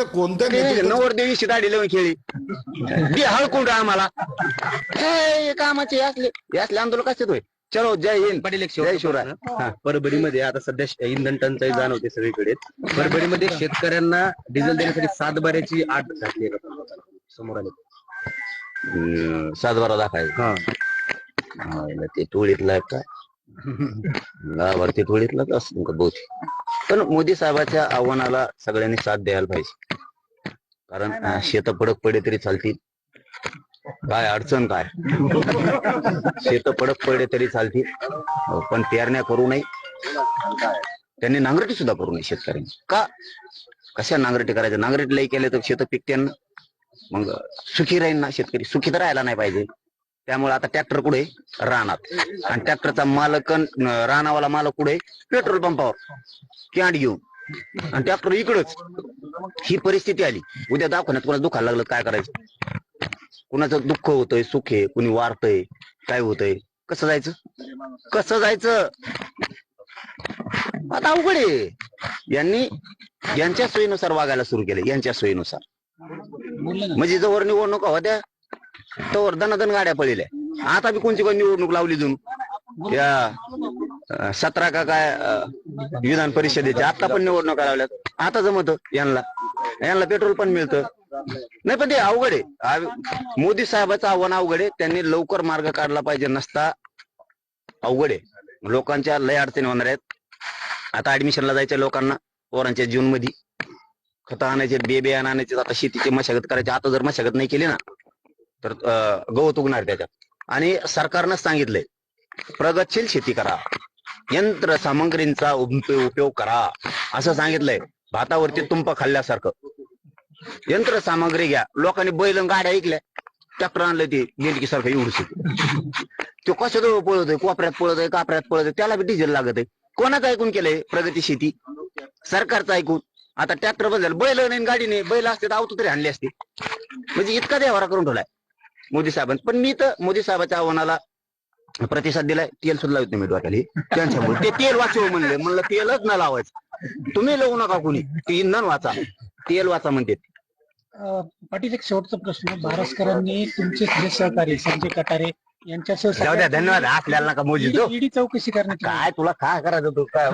कोणत्या नवरदेवी शिदाडी लावून खेळी दे हळकुंड आम्हाला हे कामाचे असले आंदोलन कसे होय. चलो जय हिंद. पाटील एक जय शिवराय. परभणीमध्ये आता सध्या इंधन टंचाई जाणवते सगळीकडे. परभणीमध्ये शेतकऱ्यांना डिझेल देण्यासाठी 7 बाऱ्याची आट घातली समोर आले. 7 बारा दाखायचं ते टोळीतला काय गावावरती टोळीतलाच असं का बहुतेक. पण मोदी साहेबाच्या आव्हानाला सगळ्यांनी साथ द्यायला पाहिजे. कारण शेत पडक पडे तरी चालतील, काय अडचण काय शेत पडक पडे तरी चालतील, पण पेरण्या करू नये. त्यांनी नांगरटी सुद्धा करू नये शेतकऱ्यांनी. का कशा नांगरटी करायचं? नांगरटी लई केले तर शेत पिकते ना, मग सुखी राहील ना शेतकरी. सुखी तर राहायला नाही पाहिजे. त्यामुळे आता ट्रॅक्टर कुठे? रानात. आणि ट्रॅक्टरचा मालक रानावाला मालक कुठे? पेट्रोल पंपावर कॅन्ड घेऊन. आणि ट्रॅक्टर इकडच. ही परिस्थिती आली. उद्या दवाखान्यात कोणाचं दुखायला लागलं काय करायचं? कुणाचं दुःख होतंय, सुख आहे, कुणी वारतय, काय होतंय, कसं जायचं? कसं जायचं? आता अवघड आहे. यांनी यांच्या सोयीनुसार वागायला सुरू केले. यांच्या सोयीनुसार म्हणजे जवळ निवडणुका होत्या तोवर दनादन गाड्या पळल्या. आता बी कोणची पण निवडणूक लावली जणू या 17 का काय विधान परिषदेच्या आता पण निवडणुका लावल्यात. आता जमत यांना पेट्रोल पण मिळतं नाही. पण ते अवघड आहे. मोदी साहेबांचं आव्हान अवघड आहे. त्यांनी लवकर मार्ग काढला पाहिजे. नसता अवघड आहे. लोकांच्या लय अडचणी होणार आहेत. आता ऍडमिशनला जायच्या लोकांना पोरांच्या जून मध्ये खत आणायचे, बेबे आणायचे, आता शेतीची मशागत करायची. आता जर मशागत नाही केली ना तर गवत उगणार त्याच्यात. आणि सरकारनं सांगितलंय प्रगतशील शेती करा, यंत्र सामग्रींचा उपयोग करा असं सांगितलंय. भातावरती तुंप खाल्ल्यासारखं यंत्र सामग्री घ्या. लोकांनी बैल गाड्या ऐकल्या, ट्रॅक्टर आणलं ते लेंडकी सारखं एवढंच. तो कसं पळतोय, कोपऱ्यात पळतोय, कापऱ्यात पळतोय, त्याला बी डिझेल लागत आहे. कोणाचं ऐकून केलंय प्रगती शेती? सरकारचं ऐकून. आता ट्रॅक्टर बदल, बैल नाही गाडी नाही. बैल असते तर आवतो तरी आणले असते. म्हणजे इतका देवारा करून ठेवलाय मोदी साहेबांनी. पण मी तर मोदी साहेबांच्या आव्हानाला प्रतिसाद दिलाय. तेल सुद्धा लावत नाही मी डोक्याला त्यांच्यामुळे. ते तेल वाचव म्हणलं तेलच न लावायचं. तुम्ही लावू नका कोणी, ते इंधन वाचा, तेल वाचा म्हणते. पाटील एक शेवटचा प्रश्न. बारसकरांनी तुमचे सहकारी संजय कटारे यांच्यासह जाऊ द्या, धन्यवाद. आपल्याला नका मोजी ईडी चौकशी करण्यात काय तुला काय करायचं तू काय